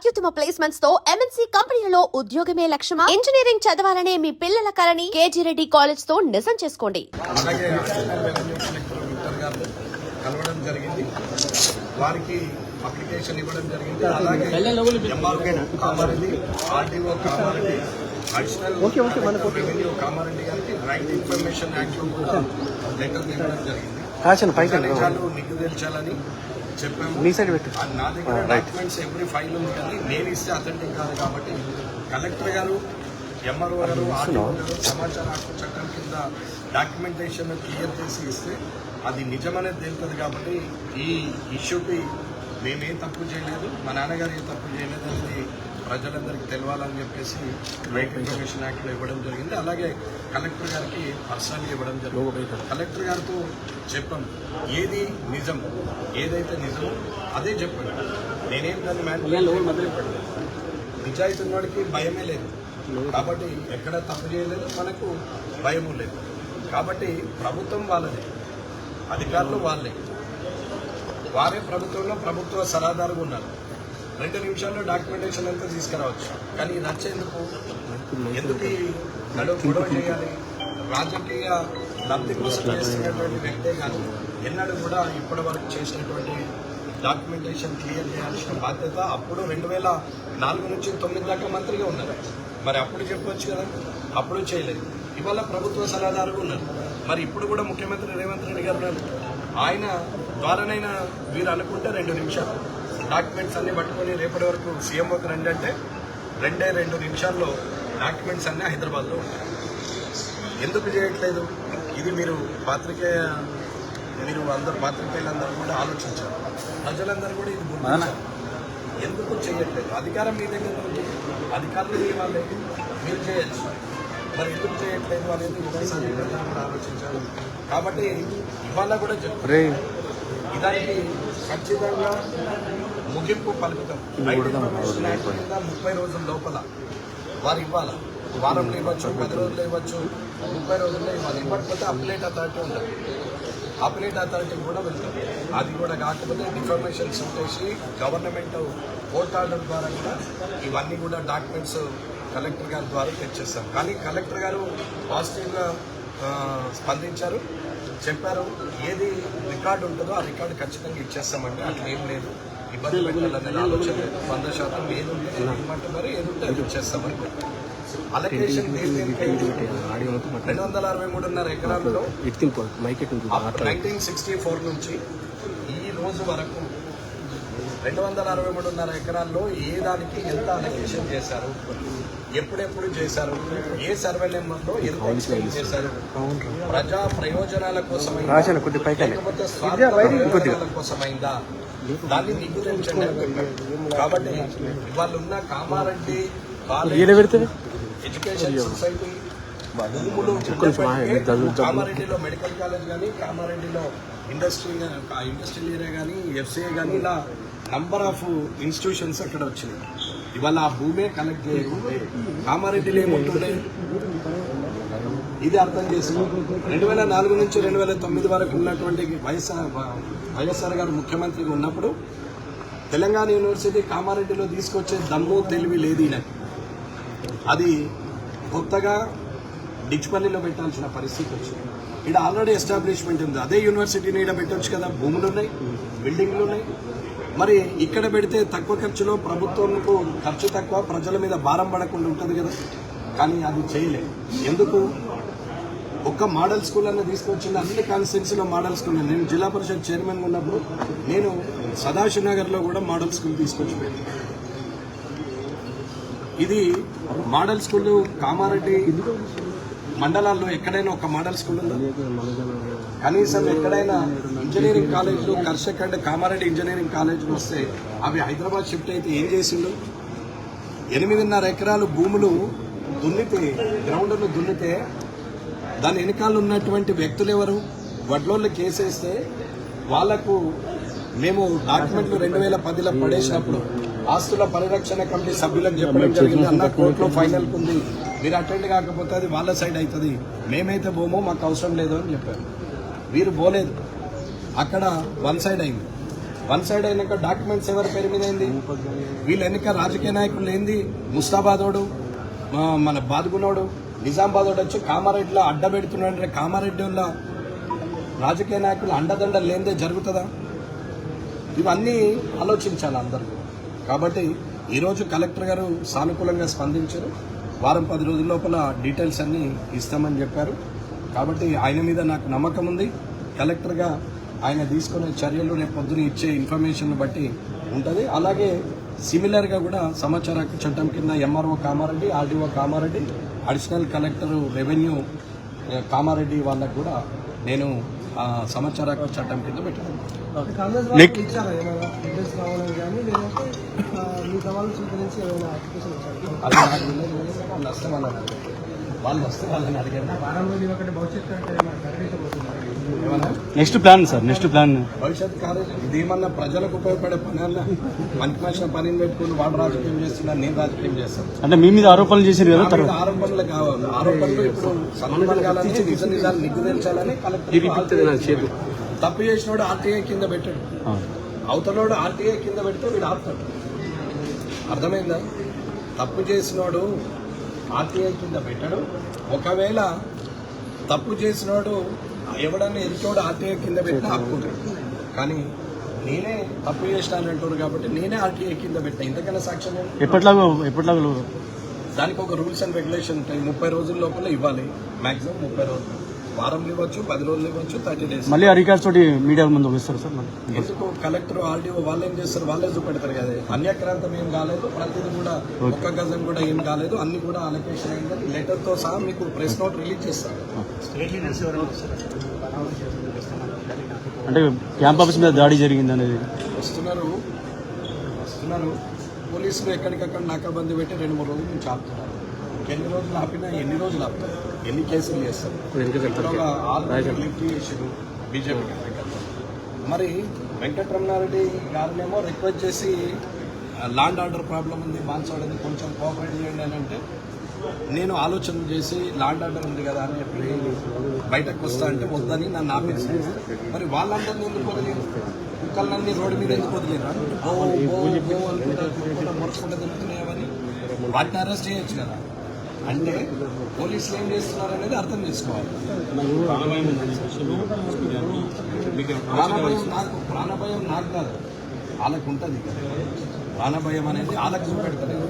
అత్యుత్తమ ప్లేస్మెంట్స్ తో ఎంఎన్సీ కంపెనీలలో ఉద్యోగమే లక్ష్యమా? ఇంజనీరింగ్ చదవాలనే మీ పిల్లల కలని కేజీ రెడ్డి కాలేజ్ తో నిజం చేసుకోండి. కలవడం జరిగింది, వారికి అప్లికేషన్ ఇవ్వడం జరిగింది. అలాగే MRO Kamareddy, RDO Kamareddy, additional revenue Kamareddy గారికి రైట్ ఇన్ఫర్మేషన్ యాక్ట్ కూడా లెటర్ ఇవ్వడం జరిగింది. నిజాలు నిగ్గు తేల్చాలని చెప్పాము. నా దగ్గర డాక్యుమెంట్స్ ఎవ్రీ ఫైల్ ఉంది, కానీ నేను ఇస్తే అథెంటిక్ కాదు కాబట్టి కలెక్టర్ గారు, ఎంఆర్ఓ గారు, ఆర్డీఓ గారు సమాచార హక్కు చట్టం కింద డాక్యుమెంటేషన్ క్లియర్ చేసి ఇస్తే అది నిజమనేది తెలుస్తుంది. కాబట్టి ఈ ఇష్యూకి మేమేం తప్పు చేయలేదు, మా నాన్నగారు ఏ తప్పు చేయలేదు అనేది ప్రజలందరికీ తెలవాలని చెప్పేసి రైట్ ఇన్ఫర్మేషన్ యాక్ట్లో ఇవ్వడం జరిగింది. అలాగే కలెక్టర్ గారికి పర్సనల్గా ఇవ్వడం జరిగింది. కలెక్టర్ గారితో చెప్పాం, ఏది నిజం, ఏదైతే నిజమో అదే చెప్పండి. నేనేం దాన్ని మొదలుపెట్టాను. నిజాయితీ ఉన్నవాడికి భయమే లేదు, కాబట్టి ఎక్కడ తప్పు చేయలేదు, మనకు భయము లేదు. కాబట్టి ప్రభుత్వం వాళ్ళదే, అధికారులు వాళ్ళే, వారే ప్రభుత్వంలో ప్రభుత్వ సలహాదారుగా ఉన్నారు. 2 నిమిషాల్లో డాక్యుమెంటేషన్ అంతా తీసుకురావచ్చు. కానీ ఇది నచ్చేందుకు, ఎందుకు గొడవ చేయాలి? రాజకీయ లబ్ధి కోసం చేస్తున్నటువంటి వ్యక్తే కానీ ఎన్నడూ కూడా ఇప్పటి వరకు చేసినటువంటి డాక్యుమెంటేషన్ క్లియర్ చేయాల్సిన బాధ్యత అప్పుడు 2004 నుంచి 2009 దాకా మంత్రిగా ఉన్నారు. మరి అప్పుడు చెప్పవచ్చు కదా, అప్పుడు చేయలేదు. ఇవాళ ప్రభుత్వ సలహాదారుగా ఉన్నారు. మరి ఇప్పుడు కూడా ముఖ్యమంత్రి రేవంత్ రెడ్డి గారు ఉన్నారు. ఆయన ద్వారానైనా వీరు అనుకుంటే 2 నిమిషాలు డాక్యుమెంట్స్ అన్ని పట్టుకొని రేపటి వరకు సీఎంఓకి రండి అంటే 2 నిమిషాల్లో డాక్యుమెంట్స్ అన్నీ హైదరాబాద్లో ఉంటాయి. ఎందుకు చేయట్లేదు? ఇది మీరు అందరు పాత్రికేయులందరూ కూడా ఆలోచించారు, ప్రజలందరూ కూడా ఇది గుర్తించారు. ఎందుకు చేయట్లేదు? అధికారం మీ దగ్గర ఉంది, అధికారులు మీ వాళ్ళే, మీరు చేయొచ్చు. మరి ఎందుకు చేయట్లేదు అనేది ఒకసారి కూడా ఆలోచించారు. కాబట్టి ఇవాళ కూడా చెప్తారు, ఇదానికి ఖచ్చితంగా ముగింపు పలుకుతాం. 30 రోజుల లోపల వారు ఇవ్వాలి. వారంలో ఇవ్వచ్చు, 10 రోజుల్లో ఇవ్వచ్చు, 30 రోజుల్లో ఇవ్వాలి. ఇవ్వకపోతే అప్లేట్ అథారిటీ ఉంటుంది, అప్లేట్ అథారిటీ కూడా వెళ్తాం. అది కూడా కాకపోతే డిఫర్మేషన్ చేసి గవర్నమెంట్ కోర్ట్ ఆర్డర్ ద్వారా కూడా ఇవన్నీ కూడా డాక్యుమెంట్స్ కలెక్టర్ గారి ద్వారా తెచ్చేస్తాం. కానీ కలెక్టర్ గారు పాజిటివ్గా స్పందించారు, చెప్పారు ఏది రికార్డు ఉంటుందో ఆ రికార్డు ఖచ్చితంగా ఇచ్చేస్తామంటే అట్లా ఏం లేదు, ఇబ్బంది పెట్టాలనేది ఆలోచన లేదు. 100% ఏది ఉంటే ఇవ్వమంటున్నారు, ఏది ఉంటే అది ఇచ్చేస్తామని. అలొకేషన్ 263.5 ఎకరాలలో 1964 నుంచి ఈ రోజు వరకు 263.5 ఎకరాల్లో ఏ దానికి ఎంత అలొకేషన్ చేశారు, ఎప్పుడెప్పుడు చేశారు, ఏ సర్వే నెంబర్లో ఎంత ఎక్స్ప్లెయిన్ చేశారు, ప్రజా ప్రయోజనాల కోసమైందా లేకపోతే స్వార్థ ప్రయోజనాల కోసమైందా, దాన్ని నిగ్గు తెల్చండి అని చెప్పారు. కాబట్టి ఇవాళ ఉన్న కామారెడ్డి ఎడ్యుకేషన్ సొసైటీ భూములు, కామారెడ్డిలో మెడికల్ కాలేజ్ కానీ, కామారెడ్డిలో ఇండస్ట్రియల్ ఏరియా కానీ, ఎఫ్సిఐ కానీ, ఇలా నంబర్ ఆఫ్ ఇన్స్టిట్యూషన్స్ అక్కడ వచ్చినాయి. ఇవాళ ఆ భూమే కనెక్ట్ చేయకుంటే కామారెడ్డిలో ఏముంటుండే, ఇది అర్థం చేసుకున్నాం. 2004 నుంచి 2009 వరకు ఉన్నటువంటి వైఎస్ఆర్ గారు ముఖ్యమంత్రిగా ఉన్నప్పుడు తెలంగాణ యూనివర్సిటీ కామారెడ్డిలో తీసుకొచ్చే దమ్ము తెలివి లేదు ఈయనకి. అది కొత్తగా డిచ్పల్లిలో పెట్టాల్సిన పరిస్థితి వచ్చింది. ఇక్కడ ఆల్రెడీ ఎస్టాబ్లిష్మెంట్ ఉంది, అదే యూనివర్సిటీని ఇక్కడ పెట్టవచ్చు కదా, భూములు ఉన్నాయి, బిల్డింగ్లు ఉన్నాయి. మరి ఇక్కడ పెడితే తక్కువ ఖర్చులో ప్రభుత్వంకు ఖర్చు తక్కువ, ప్రజల మీద భారం పడకుండా ఉంటుంది కదా. కానీ అది చేయలేదు. ఎందుకు? ఒక్క మోడల్ స్కూల్ అన్న తీసుకొచ్చింది. అన్ని కాన్స్టిట్యున్సీలో మోడల్ స్కూల్. నేను జిల్లా పరిషత్ చైర్మన్ ఉన్నప్పుడు నేను సదాశివ్ నగర్లో కూడా మోడల్ స్కూల్ తీసుకొచ్చి పెట్టాను. ఇది మోడల్ స్కూల్ కామారెడ్డి మండలాల్లో ఎక్కడైనా ఒక మోడల్ స్కూల్ ఉందా? కనీసం ఎక్కడైనా ఇంజనీరింగ్ కాలేజీలు, కర్షక్ అండ్ కామారెడ్డి ఇంజనీరింగ్ కాలేజీలు వస్తే అవి హైదరాబాద్ షిఫ్ట్ అయితే ఏం చేసిండు? 8.5 ఎకరాలు భూములు దున్నితే, గ్రౌండ్ను దున్నితే దాని వెనకాల ఉన్నటువంటి వ్యక్తులు ఎవరు? వడ్లోళ్ళు కేసేస్తే వాళ్లకు మేము డాక్యుమెంట్లు 2010లో పడేసినప్పుడు ఆస్తుల పరిరక్షణ కమిటీ సభ్యులకు చెప్పడం జరిగింది, అన్న కోర్టులో ఫైనల్ ఉంది, మీరు అటెండ్ కాకపోతే అది వాళ్ళ సైడ్ అవుతుంది, మేమైతే పోమో, మాకు అవసరం లేదు అని చెప్పారు. వీరు పోలేదు, అక్కడ 1 సైడ్ అయింది. వన్ సైడ్ అయినాక డాక్యుమెంట్స్ ఎవరి పేరు మీద అయింది? వీళ్ళు ఎన్నిక రాజకీయ నాయకులు ఏంది? ముస్తాబాదోడు, మన బాదుగునోడు, నిజామాబాదోడు వచ్చి కామారెడ్డిలో అడ్డ పెడుతున్నాడు. కామారెడ్డి వల్ల రాజకీయ నాయకులు అండదండలు లేనిదే జరుగుతుందా? ఇవన్నీ ఆలోచించాలి అందరూ. కాబట్టి ఈరోజు కలెక్టర్ గారు సానుకూలంగా స్పందించారు. వారం 10 రోజుల లోపల డీటెయిల్స్ అన్నీ ఇస్తామని చెప్పారు. కాబట్టి ఆయన మీద నాకు నమ్మకం ఉంది. కలెక్టర్గా ఆయన తీసుకునే చర్యలు రేపు పొద్దున ఇచ్చే ఇన్ఫర్మేషన్ బట్టి ఉంటుంది. అలాగే సిమిలర్గా కూడా సమాచార హక్కు చట్టం కింద MRO Kamareddy, RDO Kamareddy, additional collector revenue Kamareddy వాళ్ళకు కూడా నేను సమాచార హక్కు చట్టం కింద పెట్టాను. అది నాకు తెలియదు. వాళ్ళు వస్తే వాళ్ళని అడిగాను. Next plan sir, next plan భవిష్యత్ కాలేజ్ ఇది ఏమన్నా ప్రజలకు ఉపయోగపడే పని అన్నా మనకి మనిషిన పనిని పెట్టుకుని వాడు రాజకీయం చేస్తున్నా, నేను రాజకీయం చేస్తాను అంటే మీ మీద ఆరోపణలు చేశారు కదా. నా మీద ఆరోపణలు కావాలి. ఆరోపణలు ఇప్పుడు సన్మానాలని నిజ నిజాలు నిగ్గు తెల్చాలని కలెక్టర్. తప్పు చేసినోడు ఆర్టీఐ కింద పెట్టాడు, అవతలోడు ఆర్టీఐ కింద పెడితే వీడు ఆపుతాడు. అర్థమైందా? తప్పు చేసినోడు ఆర్టీఐ కింద పెట్టాడు. ఒకవేళ తప్పు చేసినోడు ఎవడన్నా ఎదుటోడు ఆర్టీఐ కింద పెట్టినా ఆపుకుంటాడు. కానీ నేనే తప్పు చేసినానంటారు కాబట్టి నేనే ఆర్టీఐ కింద పెట్టా. ఇంతకన్నా సాక్ష్యం ఎప్పటిలాగా దానికి ఒక రూల్స్ అండ్ రెగ్యులేషన్ ఉంటాయి. 30 రోజుల లోపల ఇవ్వాలి. మాక్సిమం 30 రోజులు, వారం ఇవ్వచ్చు, 10 రోజులు ఇవ్వచ్చు, 30 days. మళ్ళీ ఆ రికార్డ్స్ తోటి మీడియా ముందు వస్తారు సార్. ఎందుకు కలెక్టర్ ఆర్డీఓ వాళ్ళు ఏం చేస్తారు? వాళ్ళే చూపెడతారు కదా. అన్యక్రాంతం ఏం కాలేదు, ప్రతిదీ కూడా ఒక్క గజం కూడా ఏం కాలేదు, అన్ని కూడా అలొకేషన్ అయిందని లెటర్తో సహా మీకు ప్రెస్ నోట్ రిలీజ్ చేస్తారు. అంటే క్యాంప్ ఆఫీస్ మీద దాడి జరిగింది అనేది వస్తున్నారు పోలీసులు ఎక్కడికక్కడ నాకాబందీ పెట్టి 2-3 రోజుల నుంచి ఆపుతున్నారు. ఎన్ని రోజులు ఆపినా ఎన్ని రోజులు ఆపుతారు, ఎన్ని కేసులు చేస్తారు. ఒక 6 లిఫ్ట్ చేసారు బీజేపీ కార్యకర్తలు. మరి వెంకటరమణారెడ్డి గారినేమో రిక్వెస్ట్ చేసి ల్యాండ్ ఆర్డర్ ప్రాబ్లం ఉంది, బాన్సాడని కొంచెం కోఆపరేట్ చేయండి అని అంటే నేను ఆలోచన చేసి ల్యాండ్ ఆర్డర్ ఉంది కదా అని చెప్పి బయటకు వస్తా అంటే వద్దని నన్ను ఆపేసాను. మరి వాళ్ళందరినీ ఎందుకు వదిలేదు? కుక్కలన్నీ రోడ్డు మీద ఎందుకు వదిలేరా? మొరచుకుంటే దొరుకుతున్నాయని వాటిని అరెస్ట్ చేయొచ్చు కదా. అంటే పోలీసులు ఏం చేస్తున్నారు అనేది అర్థం చేసుకోవాలి. ప్రాణభయం నాకు కాదు, వాళ్ళకు ఉంటుంది. ప్రాణభయం అనేది వాళ్ళకు చూపెడతారు.